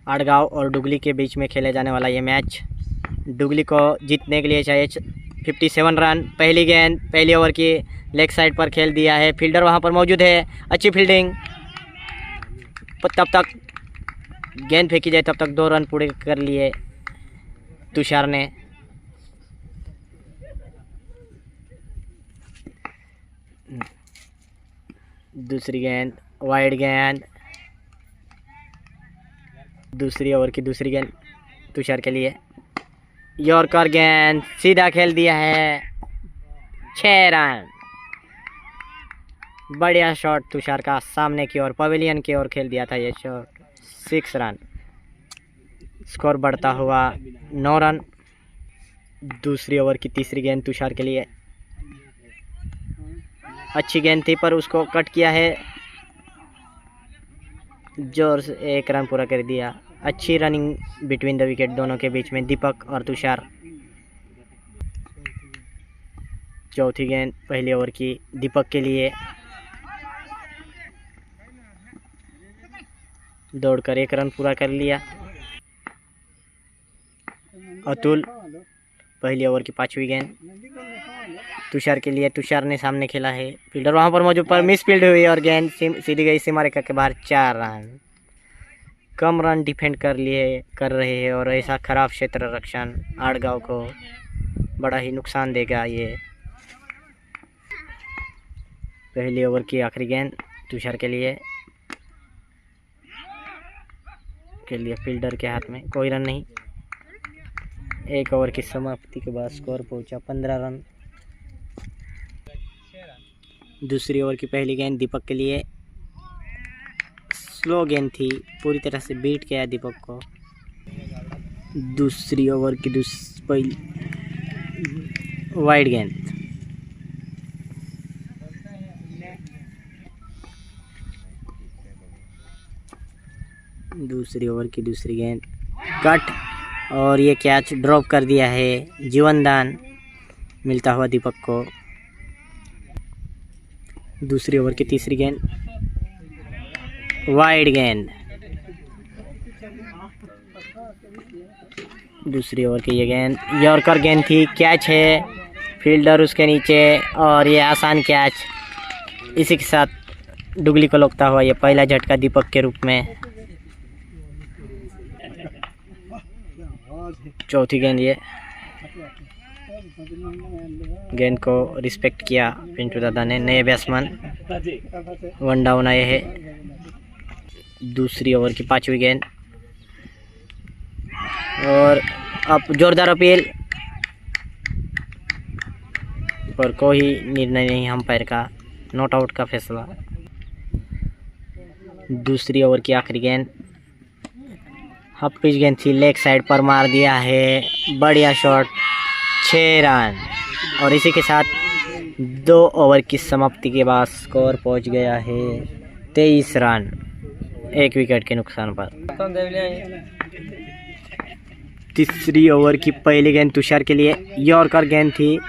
आड़गांव और डुगली के बीच में खेले जाने वाला ये मैच। डुगली को जीतने के लिए चाहिए 57 रन। पहली गेंद पहली ओवर की लेग साइड पर खेल दिया है, फील्डर वहां पर मौजूद है, अच्छी फील्डिंग। तब तक गेंद फेंकी जाए तब तक 2 रन पूरे कर लिए तुषार ने। दूसरी गेंद वाइड गेंद, दूसरी ओवर की दूसरी गेंद तुषार के लिए, यॉर्कर गेंद सीधा खेल दिया है, 6 रन। बढ़िया शॉट तुषार का, सामने की ओर पवेलियन की ओर खेल दिया था ये शॉट, 6 रन। स्कोर बढ़ता हुआ 9 रन। दूसरी ओवर की तीसरी गेंद तुषार के लिए, अच्छी गेंद थी पर उसको कट किया है, जोर से 1 रन पूरा कर दिया। अच्छी रनिंग बिटवीन द विकेट दोनों के बीच में, दीपक और तुषार। चौथी गेंद पहली ओवर की दीपक के लिए, दौड़कर 1 रन पूरा कर लिया। अतुल पहली ओवर की 5वीं गेंद तुषार के लिए, तुषार ने सामने खेला है, फील्डर वहां पर मौजूद पर मिस फील्ड हुई और गेंद सीधी गई सीमा रेखा के बाहर, 4 रन। कम रन डिफेंड कर रहे हैं और ऐसा खराब क्षेत्र रक्षण आड़गांव को बड़ा ही नुकसान देगा ये। पहली ओवर की आखिरी गेंद तुषार के लिए फील्डर के हाथ में, कोई रन नहीं। 1 ओवर की समाप्ति के बाद स्कोर पहुंचा 15 रन। दूसरी ओवर की पहली गेंद दीपक के लिए, स्लो गेंद थी, पूरी तरह से बीट किया दीपक को। दूसरी ओवर की पहली वाइड गेंद, दूसरी ओवर की दूसरी गेंद कट और ये कैच ड्रॉप कर दिया है, जीवनदान मिलता हुआ दीपक को। दूसरी ओवर की तीसरी गेंद वाइड गेंद, दूसरी ओवर की ये गेंद यॉर्कर गेंद थी, कैच है, फील्डर उसके नीचे और ये आसान कैच। इसी के साथ डुगली को लगता हुआ ये पहला झटका दीपक के रूप में। चौथी गेंद, ये गेंद को रिस्पेक्ट किया पिंटू दादा ने, नए बैट्समैन, 1 डाउन आए हैं। दूसरी ओवर की 5वीं गेंद और अब जोरदार अपील पर कोई निर्णय नहीं अंपायर का, नॉट आउट का फैसला। दूसरी ओवर की आखिरी गेंद हाफ पिच गेंद थी, लेग साइड पर मार दिया है, बढ़िया शॉट, 6 रन। और इसी के साथ 2 ओवर की समाप्ति के बाद स्कोर पहुंच गया है 23 रन, 1 विकेट के नुकसान पर। तीसरी ओवर की पहली गेंद तुषार के लिए, यॉर्कर गेंद थी,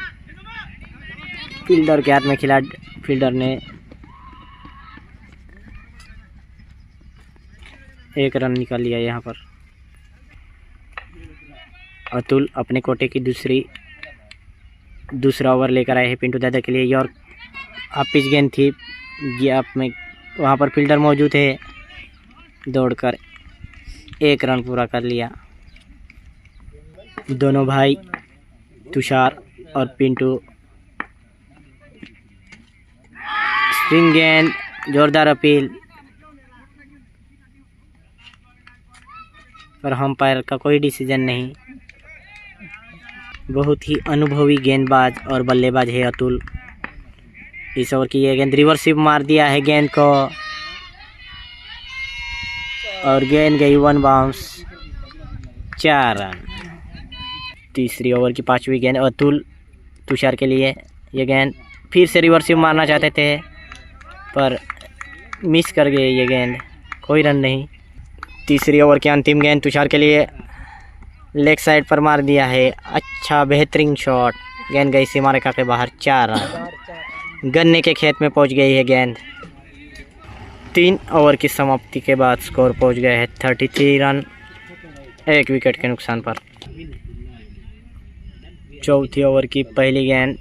फील्डर के हाथ में खिला, फील्डर ने 1 रन निकाल लिया यहाँ पर। अतुल अपने कोटे की दूसरा ओवर लेकर आए हैं पिंटू दादा के लिए। यॉर्क आप पिच गेंद थी, गैप में वहाँ पर फील्डर मौजूद है, दौड़कर 1 रन पूरा कर लिया। दोनों भाई तुषार और पिंटू, स्विंग गेंद, जोरदार अपील पर अंपायर का कोई डिसीजन नहीं। बहुत ही अनुभवी गेंदबाज और बल्लेबाज है अतुल। इस ओवर की ये गेंद रिवर्सिव मार दिया है गेंद को और गेंद गई 1 बाउंस, 4 रन। तीसरी ओवर की 5वीं गेंद अतुल तुषार के लिए, ये गेंद फिर से रिवर्सिव मारना चाहते थे पर मिस कर गए ये गेंद, कोई रन नहीं। तीसरी ओवर की अंतिम गेंद तुषार के लिए, लेग साइड पर मार दिया है, अच्छा बेहतरीन शॉट, गेंद गई सीमा रेखा के बाहर, 4 रन। गन्ने के खेत में पहुंच गई है गेंद। 3 ओवर की समाप्ति के बाद स्कोर पहुंच गया है 33 रन, 1 विकेट के नुकसान पर। चौथी ओवर की पहली गेंद,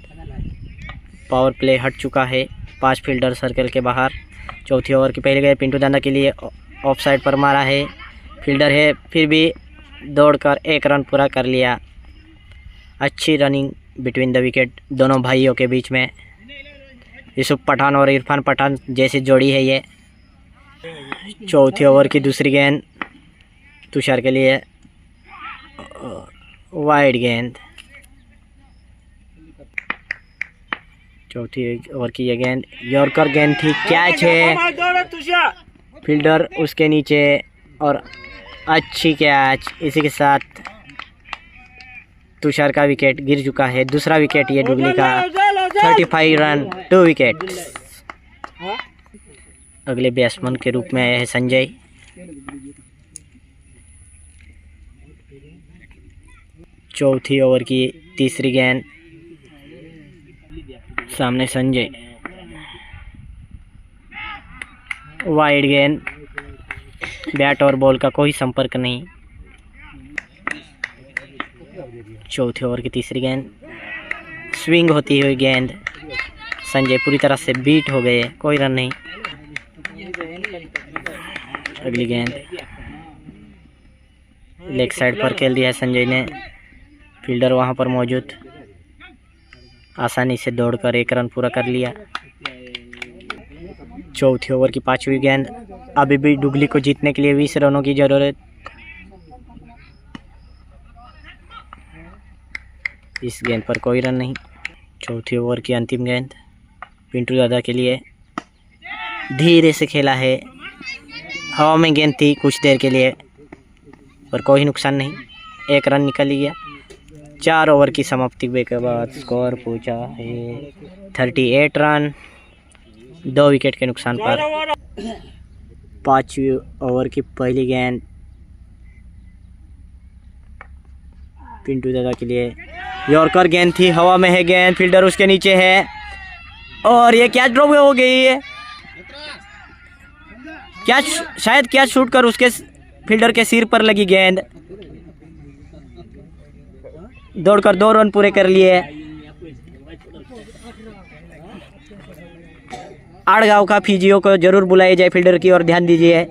पावर प्ले हट चुका है, 5 फील्डर सर्कल के बाहर। चौथी ओवर की पहली गेंद पिंटू दादा के लिए ऑफ साइड पर मारा है, फील्डर है फिर भी दौड़कर 1 रन पूरा कर लिया। अच्छी रनिंग बिटवीन द विकेट दोनों भाइयों के बीच में। यूसुफ पठान और इरफान पठान जैसी जोड़ी है ये। चौथी ओवर की दूसरी गेंद तुषार के लिए वाइड गेंद। चौथी ओवर की ये गेंद यॉर्कर गेंद थी, कैच है, फील्डर उसके नीचे और अच्छी कैच। इसी के साथ तुषार का विकेट गिर चुका है, दूसरा विकेट ये डुगली का। 35 रन 2 विकेट। अगले बैट्समैन के रूप में आया है संजय। चौथी ओवर की तीसरी गेंद, सामने संजय, वाइड गेंद, बैट और बॉल का कोई संपर्क नहीं। चौथे ओवर की तीसरी गेंद, स्विंग होती हुई गेंद, संजय पूरी तरह से बीट हो गए, कोई रन नहीं। अगली गेंद लेग साइड पर खेल दिया है संजय ने, फील्डर वहां पर मौजूद, आसानी से दौड़कर 1 रन पूरा कर लिया। चौथी ओवर की 5वीं गेंद, अभी भी डुगली को जीतने के लिए 20 रनों की जरूरत। इस गेंद पर कोई रन नहीं। चौथी ओवर की अंतिम गेंद पिंटू दादा के लिए, धीरे से खेला है, हवा में गेंद थी कुछ देर के लिए पर कोई नुकसान नहीं, 1 रन निकल गया। 4 ओवर की समाप्ति के बाद स्कोर पहुंचा है 38 रन 2 विकेट के नुकसान पर। 5वीं ओवर की पहली गेंद पिंटू दादा के लिए, यॉर्कर गेंद थी, हवा में है गेंद, फील्डर उसके नीचे है और ये कैच ड्रॉप हो गई है। कैच, शायद कैच शूट कर उसके फील्डर के सिर पर लगी गेंद, दौड़कर 2 रन पूरे कर लिए। आड़गांव का फिजियो को जरूर बुलाया जाए, फील्डर की ओर ध्यान दीजिए।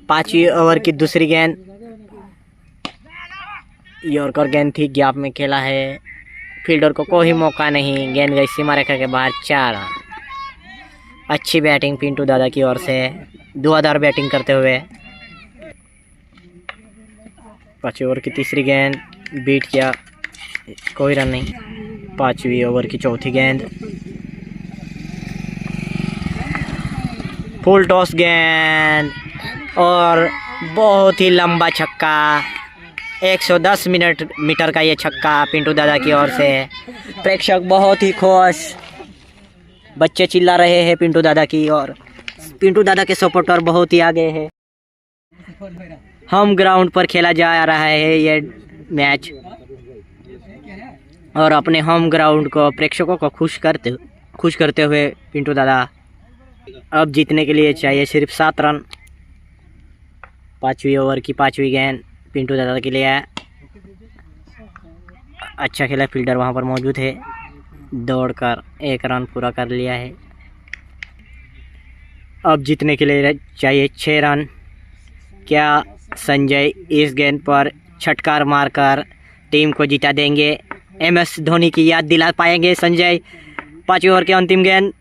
पांचवी ओवर की दूसरी गेंद, यॉर्कर गेंद थी, गैप में खेला है, फील्डर को कोई मौका नहीं, गेंद गई सीमा रेखा के बाहर, 4 रन। अच्छी बैटिंग पिंटू दादा की ओर से, धुआंधार बैटिंग करते हुए। 5वीं ओवर की तीसरी गेंद बीट किया, कोई रन नहीं। 5वीं ओवर की चौथी गेंद, फुल टॉस गेंद और बहुत ही लंबा छक्का, 110 मीटर का ये छक्का पिंटू दादा की ओर से। प्रेक्षक बहुत ही खुश, बच्चे चिल्ला रहे हैं पिंटू दादा की ओर, पिंटू दादा के सपोर्टर बहुत ही आगे है। होम ग्राउंड पर खेला जा रहा है ये मैच और अपने होम ग्राउंड को, प्रेक्षकों को खुश करते हुए पिंटू दादा अब जीतने के लिए चाहिए सिर्फ 7 रन। 5वीं ओवर की 5वीं गेंद पिंटू दादा के लिए, अच्छा खेला, फील्डर वहां पर मौजूद है, दौड़कर 1 रन पूरा कर लिया है। अब जीतने के लिए चाहिए 6 रन। क्या संजय इस गेंद पर छटकार मारकर टीम को जिता देंगे? MS धोनी की याद दिला पाएंगे संजय? 5वीं ओवर की अंतिम गेंद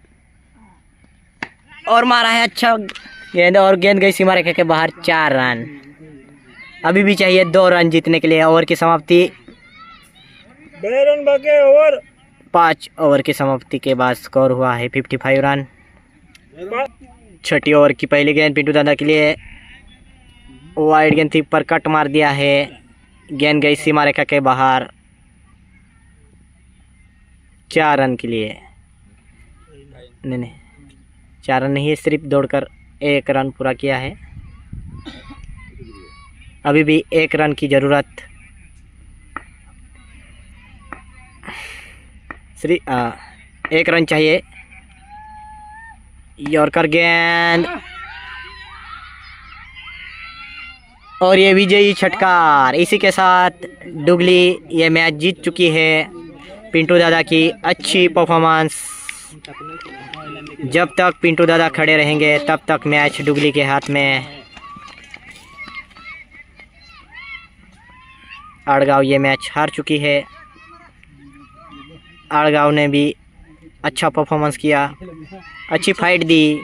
और मारा है अच्छा गेंद और गेंद गई सीमा रेखा के बाहर, 4 रन। अभी भी चाहिए 2 रन जीतने के लिए। ओवर की समाप्ति, 2 रन बाकी ओवर। 5 ओवर की समाप्ति के बाद स्कोर हुआ है 55 रन। 6ठी ओवर की पहली गेंद पिंटू दादा के लिए, वाइड गेंद थी पर कट मार दिया है, गेंद गई सीमा रेखा के बाहर, 4 रन के लिए। नहीं 4 रन नहीं है, सिर्फ दौड़कर 1 रन पूरा किया है। अभी भी 1 रन की ज़रूरत। सिर्फ 1 रन चाहिए। यॉर्कर गेंद और ये विजयी छटकार। इसी के साथ डुगली ये मैच जीत चुकी है। पिंटू दादा की अच्छी परफॉर्मेंस। जब तक पिंटू दादा खड़े रहेंगे तब तक मैच डुगली के हाथ में। आड़गांव ये मैच हार चुकी है। आड़गांव ने भी अच्छा परफॉर्मेंस किया, अच्छी फाइट दी।